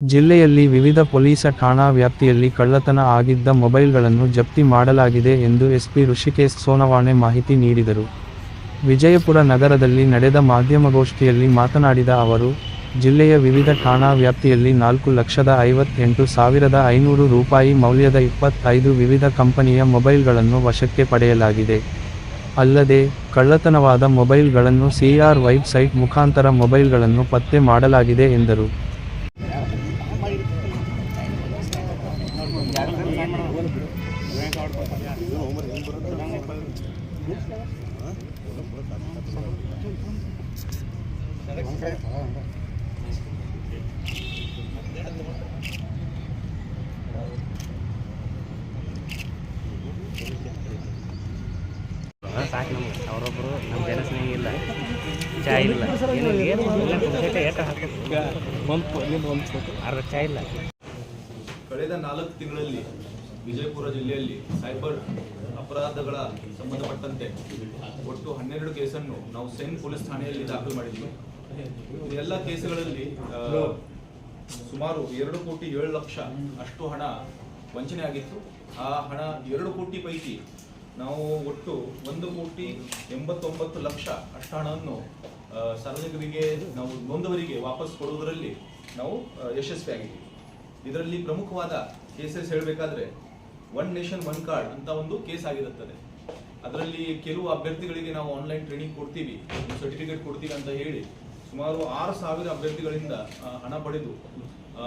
ಜಿಲ್ಲೆಯಲ್ಲಿ ವಿವಿಧ ಪೊಲೀಸ್ ಠಾಣಾ ವ್ಯಾಪ್ತಿಯಲ್ಲಿ ಕಳ್ಳತನ ಆಗಿದ್ದ ಮೊಬೈಲ್ಗಳನ್ನು ಜಪ್ತಿ ಮಾಡಲಾಗಿದೆ ಎಂದು ಎಸ್ಪಿ ಋಷಿಕೇಶ್ ಸೋನವಾನೆ ಮಾಹಿತಿ ನೀಡಿದರು. ವಿಜಯಪುರ ನಗರದಲ್ಲಿ ನಡೆದ ಮಾಧ್ಯಮಗೋಷ್ಠಿಯಲ್ಲಿ ಮಾತನಾಡಿದ ಅವರು, ಜಿಲ್ಲೆಯ ವಿವಿಧ ಠಾಣಾ ವ್ಯಾಪ್ತಿಯಲ್ಲಿ 4,58,500 ರೂಪಾಯಿ ಮೌಲ್ಯದ 25 ವಿವಿಧ ಕಂಪನಿಯ ಮೊಬೈಲ್ಗಳನ್ನು ವಶಕ್ಕೆ ಪಡೆಯಲಾಗಿದೆ. ಅಲ್ಲದೆ, ಕಳ್ಳತನವಾದ ಮೊಬೈಲ್ಗಳನ್ನು ಸಿಆರ್ ವೆಬ್ಸೈಟ್ ಮುಖಾಂತರ ಮೊಬೈಲ್ಗಳನ್ನು ಪತ್ತೆ ಮಾಡಲಾಗಿದೆ ಎಂದರು. ಸಾಕು ನಮ್ಗೆ ಅವರೊಬ್ಬರು ನಮ್ಮ ಜನಸ್ನೇಹಿ ಇಲ್ಲ, ಚಾಯ್ ಇಲ್ಲ, ಏನು ಅರ್ಧ ಚಾಯ್ ಇಲ್ಲ. ಕಳೆದ 4 ತಿಂಗಳಲ್ಲಿ ವಿಜಯಪುರ ಜಿಲ್ಲೆಯಲ್ಲಿ ಸೈಬರ್ ಅಪರಾಧಗಳ ಸಂಬಂಧಪಟ್ಟಂತೆ ಒಟ್ಟು 12 ಕೇಸನ್ನು ನಾವು ಸೆನ್ ಪೊಲೀಸ್ ಠಾಣೆಯಲ್ಲಿ ದಾಖಲು ಮಾಡಿದ್ವಿ. ಎಲ್ಲ ಕೇಸುಗಳಲ್ಲಿ ಸುಮಾರು 2,07,00,000 ಅಷ್ಟು ಹಣ ವಂಚನೆ ಆಗಿತ್ತು. ಆ ಹಣ 2 ಕೋಟಿ ಪೈಕಿ ನಾವು ಒಟ್ಟು 1,89,00,000 ಅಷ್ಟು ಹಣವನ್ನು ಸಾರ್ವಜನಿಕರಿಗೆ ನಾವು ನೊಂದವರಿಗೆ ವಾಪಸ್ ಕೊಡುವುದರಲ್ಲಿ ನಾವು ಯಶಸ್ವಿಯಾಗಿದ್ದೀವಿ. ಇದರಲ್ಲಿ ಪ್ರಮುಖವಾದ ಕೇಸಸ್ ಹೇಳಬೇಕಾದ್ರೆ ಒನ್ ನೇಷನ್ ಒನ್ ಕಾರ್ಡ್ ಅಂತ ಒಂದು ಕೇಸ್ ಆಗಿರುತ್ತದೆ. ಅದರಲ್ಲಿ ಕೆಲವು ಅಭ್ಯರ್ಥಿಗಳಿಗೆ ನಾವು ಆನ್ಲೈನ್ ಟ್ರೈನಿಂಗ್ ಕೊಡ್ತೀವಿ, ಸರ್ಟಿಫಿಕೇಟ್ ಕೊಡ್ತೀವಿ ಅಂತ ಹೇಳಿ ಸುಮಾರು 6,000 ಅಭ್ಯರ್ಥಿಗಳಿಂದ ಹಣ ಪಡೆದು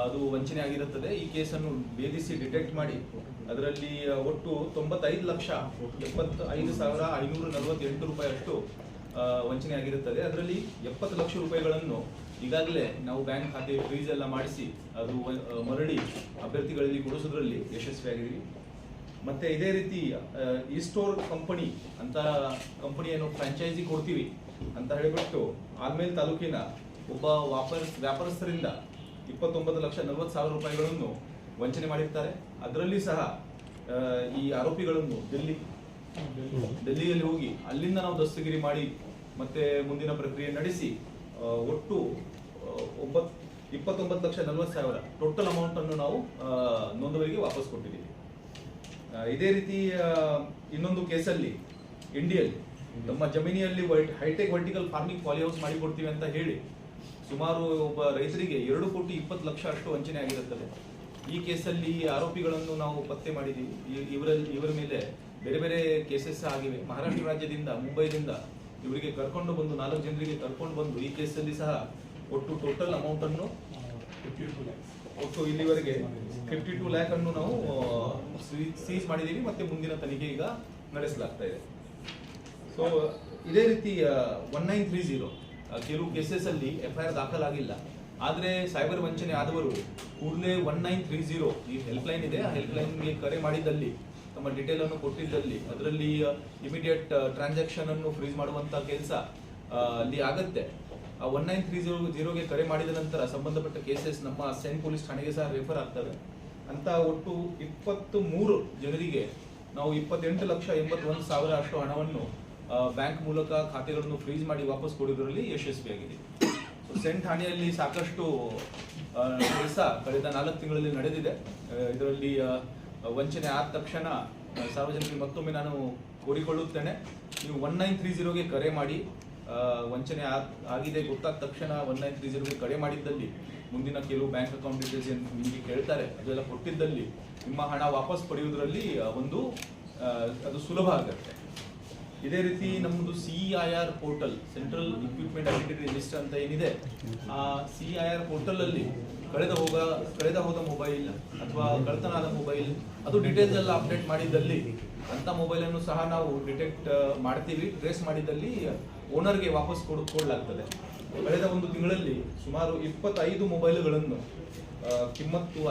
ಅದು ವಂಚನೆ ಆಗಿರುತ್ತದೆ. ಈ ಕೇಸನ್ನು ಭೇದಿಸಿ ಡಿಟೆಕ್ಟ್ ಮಾಡಿ ಅದರಲ್ಲಿ ಒಟ್ಟು 95,75,548 ರೂಪಾಯಿ ಅಷ್ಟು ವಂಚನೆ ಆಗಿರುತ್ತದೆ. ಅದರಲ್ಲಿ 70 ಲಕ್ಷ ರೂಪಾಯಿಗಳನ್ನು ಈಗಾಗಲೇ ನಾವು ಬ್ಯಾಂಕ್ ಖಾತೆ ಫ್ರೀಸ್ ಎಲ್ಲ ಮಾಡಿಸಿ ಅದು ಮರಳಿ ಅಭ್ಯರ್ಥಿಗಳಲ್ಲಿ ಕೊಡಿಸೋದ್ರಲ್ಲಿ ಯಶಸ್ವಿಯಾಗಿದ್ದೀವಿ. ಮತ್ತೆ ಇದೇ ರೀತಿ ಈ ಸ್ಟೋರ್ ಕಂಪನಿ ಅಂತ ಕಂಪನಿಯನ್ನು ಫ್ರಾಂಚೈಸಿ ಕೊಡ್ತೀವಿ ಅಂತ ಹೇಳಿಬಿಟ್ಟು ಆಲ್ಮೇಲ್ ತಾಲೂಕಿನ ಒಬ್ಬ ವ್ಯಾಪಾರಸ್ಥರಿಂದ 29,40,000 ರೂಪಾಯಿಗಳನ್ನು ವಂಚನೆ ಮಾಡಿರ್ತಾರೆ. ಅದರಲ್ಲಿ ಸಹ ಈ ಆರೋಪಿಗಳನ್ನು ಡೆಲ್ಲಿಯಲ್ಲಿ ಹೋಗಿ ಅಲ್ಲಿಂದ ನಾವು ದಸ್ತಗಿರಿ ಮಾಡಿ ಮತ್ತೆ ಮುಂದಿನ ಪ್ರಕ್ರಿಯೆ ನಡೆಸಿ ಒಟ್ಟು 29,40,000 ಟೋಟಲ್ ಅಮೌಂಟ್ ಅನ್ನು ನಾವು ನೊಂದವರಿಗೆ ವಾಪಸ್ ಕೊಟ್ಟಿದ್ದೀವಿ. ಇದೇ ರೀತಿ ಇನ್ನೊಂದು ಕೇಸಲ್ಲಿ ಇಂಡಿಯಲ್ಲಿ ನಮ್ಮ ಜಮೀನಿಯಲ್ಲಿ ಹೈಟೆಕ್ ವರ್ಟಿಕಲ್ ಫಾರ್ಮಿಂಗ್ ಪಾಲಿಹೌಸ್ ಮಾಡಿಕೊಡ್ತೀವಿ ಅಂತ ಹೇಳಿ ಸುಮಾರು ಒಬ್ಬ ರೈತರಿಗೆ 2,20,00,000 ಅಷ್ಟು ವಂಚನೆ ಆಗಿರುತ್ತದೆ. ಈ ಕೇಸಲ್ಲಿ ಆರೋಪಿಗಳನ್ನು ನಾವು ಪತ್ತೆ ಮಾಡಿದ್ದೀವಿ. ಇವರ ಮೇಲೆ ಬೇರೆ ಬೇರೆ ಕೇಸಸ್ ಆಗಿವೆ. ಮಹಾರಾಷ್ಟ್ರ ರಾಜ್ಯದಿಂದ ಮುಂಬೈದಿಂದ ಇವರಿಗೆ ಕರ್ಕೊಂಡು ಬಂದು 4 ಜನರಿಗೆ ಕರ್ಕೊಂಡು ಬಂದು ಈ ಕೇಸಲ್ಲಿ ಸಹ ಒಟ್ಟು ಟೋಟಲ್ ಅಮೌಂಟ್ ಅನ್ನು ಒಟ್ಟು ಇಲ್ಲಿವರೆಗೆ 52 ಲ್ಯಾಕ್ ಅನ್ನು ನಾವು ಸೀಸ್ ಮಾಡಿದ್ದೀವಿ. ಮತ್ತೆ ಮುಂದಿನ ತನಿಖೆ ಈಗ ನಡೆಸಲಾಗ್ತಾ ಇದೆ. ಸೊ ಇದೇ ರೀತಿ 1930 ಕೆಲವು ಕೇಸಸ್ ಅಲ್ಲಿ FIR ದಾಖಲಾಗಿಲ್ಲ. ಆದರೆ ಸೈಬರ್ ವಂಚನೆ ಆದವರು ಕೂಡಲೇ 1930 ಈ ಹೆಲ್ಪ್ ಲೈನ್ ಇದೆ, ಆ ಹೆಲ್ಪ್ ಲೈನ್ಗೆ ಕರೆ ಮಾಡಿದ್ದಲ್ಲಿ ತಮ್ಮ ಡೀಟೇಲ್ ಅನ್ನು ಕೊಟ್ಟಿದ್ದಲ್ಲಿ ಅದರಲ್ಲಿ ಇಮಿಡಿಯೇಟ್ ಟ್ರಾನ್ಸಾಕ್ಷನ್ ಅನ್ನು ಫ್ರೀಸ್ ಮಾಡುವಂತ ಕೆಲಸ ಅಲ್ಲಿ ಆಗತ್ತೆ. ಆ 1930ಗೆ ಕರೆ ಮಾಡಿದ ನಂತರ ಸಂಬಂಧಪಟ್ಟ ಕೇಸಸ್ ನಮ್ಮ ಸೆನ್ ಪೊಲೀಸ್ ಠಾಣೆಗೆ ಸಹ ರೆಫರ್ ಆಗ್ತವೆ. ಅಂತ ಒಟ್ಟು 23 ಜನರಿಗೆ ನಾವು 28,81,000 ಅಷ್ಟು ಹಣವನ್ನು ಬ್ಯಾಂಕ್ ಮೂಲಕ ಖಾತೆಗಳನ್ನು ಫ್ರೀಸ್ ಮಾಡಿ ವಾಪಸ್ ಕೊಡುವುದರಲ್ಲಿ ಯಶಸ್ವಿಯಾಗಿದೆ. ಸೆನ್ ಠಾಣೆಯಲ್ಲಿ ಸಾಕಷ್ಟು ಕೆಲಸ ಕಳೆದ 4 ತಿಂಗಳಲ್ಲಿ ನಡೆದಿದೆ. ಇದರಲ್ಲಿ ವಂಚನೆ ಆದ ತಕ್ಷಣ ಸಾರ್ವಜನಿಕರಿಗೆ ಮತ್ತೊಮ್ಮೆ ನಾನು ಕೋರಿಕೊಳ್ಳುತ್ತೇನೆ, ನೀವು 1930ಗೆ ಕರೆ ಮಾಡಿ ವಂಚನೆ ಆಗಿದೆ ಗೊತ್ತಾದ ತಕ್ಷಣ 1930ಗೆ ಕರೆ ಮಾಡಿದ್ದಲ್ಲಿ ಮುಂದಿನ ಕೆಲವು ಬ್ಯಾಂಕ್ ಅಕೌಂಟ್ ಡೀಟೇಲ್ಸ್ ನಿಮಗೆ ಕೇಳ್ತಾರೆ, ಅದೆಲ್ಲ ಕೊಟ್ಟಿದ್ದಲ್ಲಿ ನಿಮ್ಮ ಹಣ ವಾಪಸ್ ಪಡೆಯುವುದರಲ್ಲಿ ಅದು ಸುಲಭ ಆಗುತ್ತೆ. ಇದೇ ರೀತಿ ನಮ್ಮದು CIR portal, central equipment identity register ಅಂತ ಏನಿದೆ, ಆ CIR ಪೋರ್ಟಲ್ ಅಲ್ಲಿ ಕಳೆದ ಹೋದ ಮೊಬೈಲ್ ಅಥವಾ ಕಳ್ಳತನ ಆದ ಮೊಬೈಲ್ ಅದು ಡೀಟೇಲ್ಸ್ ಎಲ್ಲ ಅಪ್ಡೇಟ್ ಮಾಡಿದ್ದಲ್ಲಿ ಅಂತ ಮೊಬೈಲ್ ಅನ್ನು ಸಹ ನಾವು ಡಿಟೆಕ್ಟ್ ಮಾಡ್ತೀವಿ. ಟ್ರೇಸ್ ಮಾಡಿದ್ದಲ್ಲಿ ಓನರ್ಗೆ ವಾಪಸ್ ಕೊಡಲಾಗ್ತದೆ. ಕಳೆದ ಒಂದು ತಿಂಗಳಲ್ಲಿ ಸುಮಾರು 25 ಮೊಬೈಲ್ಗಳನ್ನು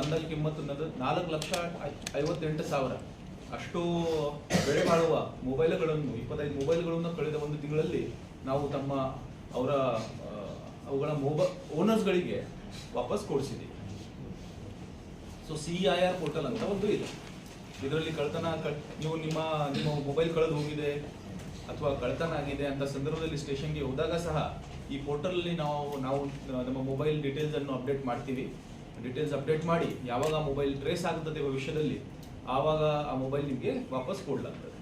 ಅಂದಾಜು ಕಿಮ್ಮತ್ತು 4,58,000 ಅಷ್ಟು ಬೆಲೆ ಬಾಳುವ ಮೊಬೈಲ್ಗಳನ್ನು 25 ಮೊಬೈಲ್ಗಳನ್ನು ಕಳೆದ ಒಂದು ತಿಂಗಳಲ್ಲಿ ನಾವು ಅವುಗಳ ಓನರ್ಸ್ಗಳಿಗೆ ವಾಪಸ್ ಕೊಡಿಸಿದ್ದೀವಿ. ಸೊ CIR ಪೋರ್ಟಲ್ ಅಂತ ಒಂದು ಇದೆ. ಇದರಲ್ಲಿ ನೀವು ನಿಮ್ಮ ಮೊಬೈಲ್ ಕಳೆದು ಹೋಗಿದೆ ಅಥವಾ ಕಳ್ಳತನ ಆಗಿದೆ ಅಂತ ಸಂದರ್ಭದಲ್ಲಿ ಸ್ಟೇಷನ್ಗೆ ಹೋದಾಗ ಸಹ ಈ ಪೋರ್ಟಲ್ ಅಲ್ಲಿ ನಾವು ನಮ್ಮ ಮೊಬೈಲ್ ಡೀಟೇಲ್ಸ್ ಅನ್ನು ಅಪ್ಡೇಟ್ ಮಾಡ್ತೀವಿ. ಡೀಟೇಲ್ಸ್ ಅಪ್ಡೇಟ್ ಮಾಡಿ ಯಾವಾಗ ಆ ಮೊಬೈಲ್ ಟ್ರೇಸ್ ಆಗ್ತದೆ ಭವಿಷ್ಯದಲ್ಲಿ ಆವಾಗ ಆ ಮೊಬೈಲ್ ನಿಮಗೆ ವಾಪಸ್ ಕೊಡಲಾಗ್ತದೆ.